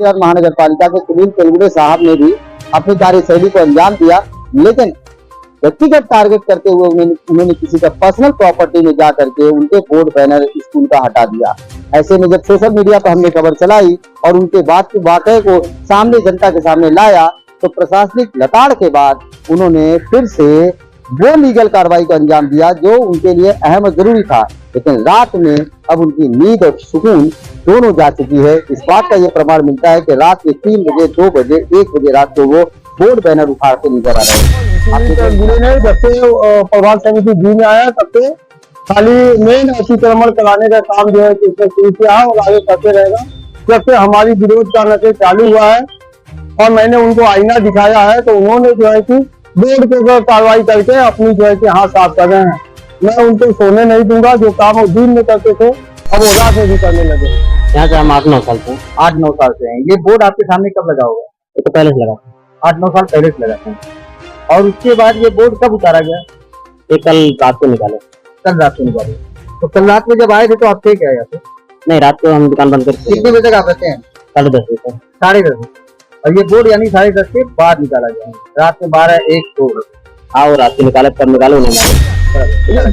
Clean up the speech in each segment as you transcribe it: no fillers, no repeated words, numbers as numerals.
शहर महानगर पालिका के सुनील तेलगुड़े साहब ने भी अपनी कार्यशैली को अंजाम दिया, लेकिन व्यक्तिगत टारगेट करते हुए उन्होंने किसी का पर्सनल प्रॉपर्टी में जा करके उनके बोर्ड बैनर स्कूल का हटा दिया। ऐसे में जब सोशल मीडिया पर हमने खबर चलाई और उनके वाकये को सामने जनता के सामने लाया, तो प्रशासनिक लताड़ के बाद उन्होंने फिर से वो लीगल कार्रवाई को अंजाम दिया जो उनके लिए अहम और जरूरी था। लेकिन रात में अब उनकी नींद और सुकून दोनों जा चुकी है। इस बात का ये प्रमाण मिलता है कि रात के 3 बजे, 2 बजे, 1 बजे रात को वो बोर्ड बैनर उखाड़ते नजर आ रहे हैं। जब से प्रभाग समिति जी में आया तब से खाली मेन अतिक्रमण कराने का काम जो है इसने शुरू किया है और आगे करते रहेगा। जब से हमारी विरोध का नशे चालू हुआ है और मैंने उनको आईना दिखाया है तो उन्होंने जो है कि बोर्ड के ऊपर कार्रवाई करके अपनी जो है कि हाथ साफ कर रहे हैं। मैं उनको सोने नहीं दूंगा। जो काम वो दिन में करते थे अब वो रात में भी करने लगे। यहाँ से हम 8-9 साल से 8-9 साल से हैं। ये बोर्ड आपके सामने कब लगा होगा? ये तो पहले से लगा, 8-9 साल पहले से लगा था। और उसके बाद ये बोर्ड कब उतारा गया? ये कल रात को निकाले। कल रात को निकाले। तो कल रात में जब आए थे तो आप थे क्या यहाँ पे? नहीं, रात को हम दुकान बंद करके। कितने बजे तक आप रहते हैं? 10:30 बजे तक। 10:30। और ये बोर्ड यानी 10:30 के बाद निकाला गया है, रात में 12-1 2। हाँ, वो रात को निकाले, तब निकाले उन्होंने।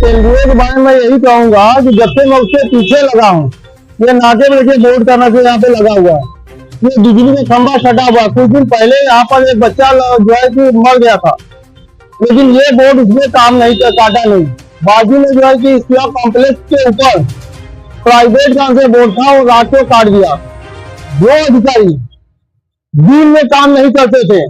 तेलुगु के बारे में यही कहूंगा कि जब से मैं उसके पीछे लगा हूँ, ये नाके में देखिए बोर्ड का नशे यहाँ पे लगा हुआ है। ये बिजली का खंभा सटा हुआ। कुछ दिन पहले यहाँ पर एक बच्चा जो है कि मर गया था, लेकिन ये बोर्ड उसमें काम नहीं काटा नहीं। बाजू में जो है कि इसका कॉम्प्लेक्स के ऊपर प्राइवेट का से बोर्ड था, वो रात को काट दिया। वो अधिकारी दिन में काम नहीं करते थे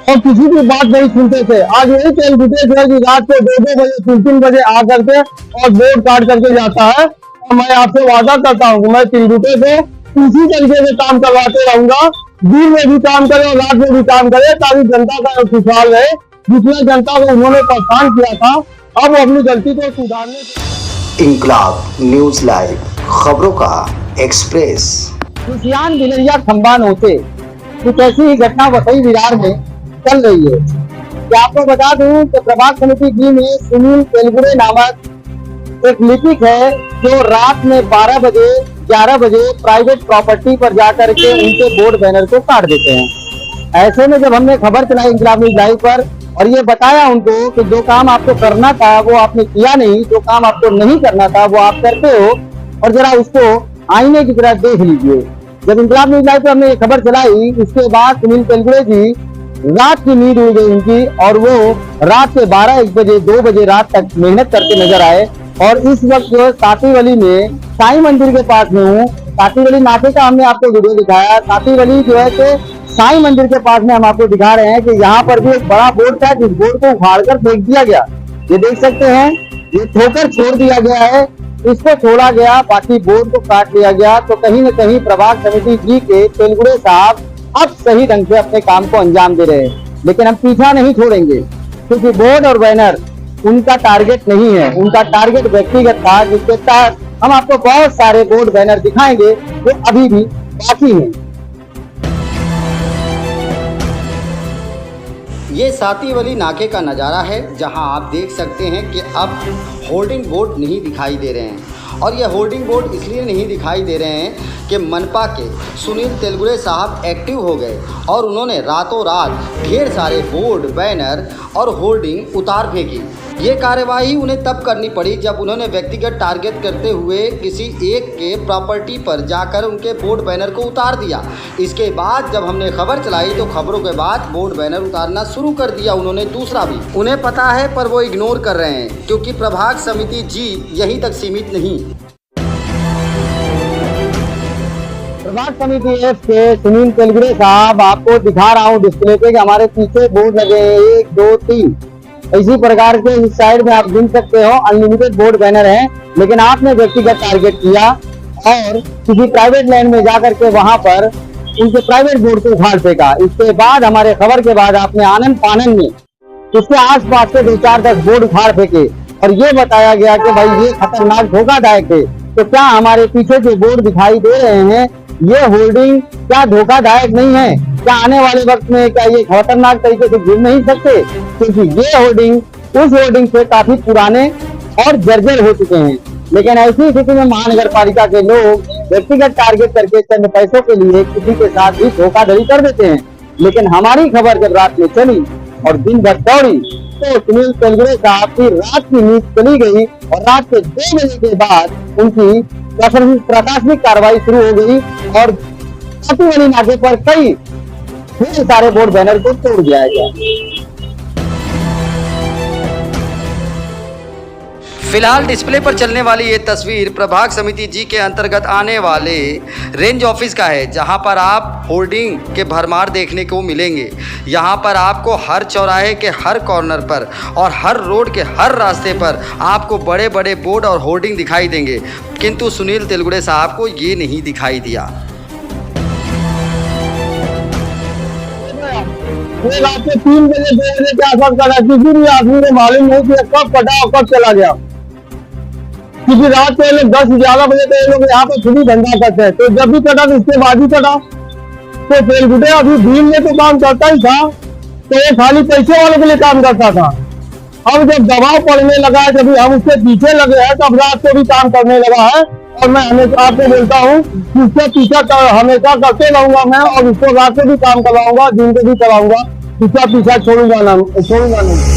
और किसी की बात नहीं सुनते थे। आज यही तेलगुटे जो है कि रात को 2-2 बजे, 3-3 बजे आ करके और बोर्ड काट करके जाता है। और मैं आपसे वादा करता हूँ कि मैं तेलगुटे को इसी तरीके से काम करवाते रहूंगा। दिन में भी काम करे और रात में भी काम करे, ताकि जनता का खुशहाल रहे। जितना जनता को उन्होंने परेशान किया था, अब वो अपनी गलती को सुधारने। इंकलाब न्यूज लाइव, खबरों का एक्सप्रेस। खुशियान बिलरिया खंबान होते कुछ ऐसी ही घटना वसई विरार में चल रही है। कि आपको बता दूं कि प्रभाग समिति जी में सुनील तेलगुड़े नामक एक लिपिक है जो रात में 12 बजे, 11 बजे प्राइवेट प्रॉपर्टी पर जाकर के उनके बोर्ड बैनर को काट देते हैं। ऐसे में जब हमने खबर चलाई इंकलाब न्यूज लाइव पर और ये बताया उनको कि जो काम आपको करना था वो आपने किया नहीं, जो काम आपको नहीं करना था वो आप करते हो, और जरा उसको आईने की तरह देख लीजिए। जब इंकलाब न्यूज लाइव पर हमने ये खबर चलाई, उसके बाद सुनील तेलगुड़े जी रात की नींद उड़ गई उनकी और वो रात के 12-1 बजे, 2 बजे रात तक मेहनत करके नजर आए। और इस वक्त जो सातीवली में साईं मंदिर के पास में हूँ। सातीवली नाके का हमने आपको वीडियो दिखाया। सातीवली जो है कि साईं मंदिर के पास में हम आपको दिखा रहे हैं कि यहाँ पर भी एक बड़ा बोर्ड था, जिस बोर्ड को उखाड़ कर फेंक दिया गया। ये देख सकते हैं, ये ठोकर छोड़ दिया गया है, इसको छोड़ा गया, बाकी बोर्ड को काट लिया गया। तो कहीं न कहीं प्रभाग समिति जी के तेलगुड़े साहब अब सही ढंग से अपने काम को अंजाम दे रहे हैं। लेकिन हम पीछा नहीं छोड़ेंगे, क्योंकि बोर्ड और बैनर उनका टारगेट नहीं है, उनका टारगेट व्यक्तिगत था, जिसके तहत हम आपको बहुत सारे बोर्ड बैनर दिखाएंगे जो अभी भी बाकी हैं। ये सातीवली नाके का नज़ारा है, जहां आप देख सकते हैं कि अब होर्डिंग बोर्ड नहीं दिखाई दे रहे हैं। और ये होर्डिंग बोर्ड इसलिए नहीं दिखाई दे रहे हैं कि मनपा के सुनील तेलगुड़े साहब एक्टिव हो गए और उन्होंने रातों रात ढेर सारे बोर्ड, बैनर और होर्डिंग उतार फेंकी। ये कार्यवाही उन्हें तब करनी पड़ी जब उन्होंने व्यक्तिगत टारगेट करते हुए किसी एक के प्रॉपर्टी पर जाकर उनके बोर्ड बैनर को उतार दिया। इसके बाद जब हमने खबर चलाई तो खबरों के बाद बोर्ड बैनर उतारना शुरू कर दिया उन्होंने दूसरा भी। उन्हें पता है पर वो इग्नोर कर रहे हैं, क्योंकि प्रभाग समिति जी यहीं तक सीमित नहीं। प्रभाग समिति एफ के सुनील तेलगुड़े साहब आपको दिखा रहा हूँ डिस्प्ले पे कि हमारे पीछे बोर्ड लगे हैं 1 2 3 इसी प्रकार के। इस साइड में आप गिन सकते हो, अनलिमिटेड बोर्ड बैनर हैं, लेकिन आपने व्यक्तिगत टारगेट किया और किसी प्राइवेट लैंड में जाकर के वहां पर उनके प्राइवेट बोर्ड को उखाड़ फेंका। इसके बाद हमारे खबर के बाद आपने आनंद फानन में उसके आसपास के 2-4-10 बोर्ड उखाड़ फेंके और ये बताया गया कि भाई ये खतरनाक धोखादायक है। तो क्या हमारे पीछे जो बोर्ड दिखाई दे रहे हैं ये होल्डिंग क्या धोखादायक नहीं है? क्या आने वाले वक्त में क्या ये खतरनाक तरीके से गिर नहीं सकते? क्योंकि ये होर्डिंग उस होर्डिंग से काफी पुराने और जर्जर हो चुके हैं। लेकिन ऐसी स्थिति में महानगर पालिका के लोग व्यक्तिगत टारगेट करके चंद पैसों के लिए किसी के साथ भी धोखाधड़ी कर देते हैं। लेकिन हमारी खबर जब रात में चली और दिन भर दौड़ी तो सुनील तेलगुड़े साहब की रात की नींद चली गई और रात के 2 बजे के बाद उनकी प्रशासनिक कार्रवाई शुरू हो गई और वाली नाके पर कई सारे बोर्ड बैनर को तोड़ दिया गया। फिलहाल डिस्प्ले पर चलने वाली ये तस्वीर प्रभाग समिति जी के अंतर्गत आने वाले रेंज ऑफिस का है, जहां पर आप होर्डिंग के भरमार देखने को मिलेंगे। यहां पर आपको हर चौराहे के हर कॉर्नर पर और हर रोड के हर रास्ते पर आपको बड़े बड़े बोर्ड और होर्डिंग दिखाई देंगे, किंतु सुनील तेलगुड़े साहब को ये नहीं दिखाई दिया। ये रात के 3 बजे 2 बजे के आसपास कटा, किसी भी आदमी को मालूम नहीं कि कब कटा और कब चला गया, क्योंकि रात को ये लोग 10-11 बजे तो ये लोग यहाँ पर खुद ही धंधा करते हैं। तो जब भी कटा तो इसके बाद ही कटा। तो तेलगुड़े अभी भीम में तो काम करता ही था, तो ये खाली पैसे वालों के लिए काम करता था। अब जब दबाव पड़ने लगा है, जब हम उसके पीछे लगे हैं, तब रात को भी काम करने लगा है। और मैं हमेशा आपको बोलता हूँ कि उसका पीछा हमेशा करते रहूंगा मैं, और उसको रात को भी काम करवाऊंगा, दिन को भी कराऊंगा, उसका पीछा छोड़ूंगा नहीं।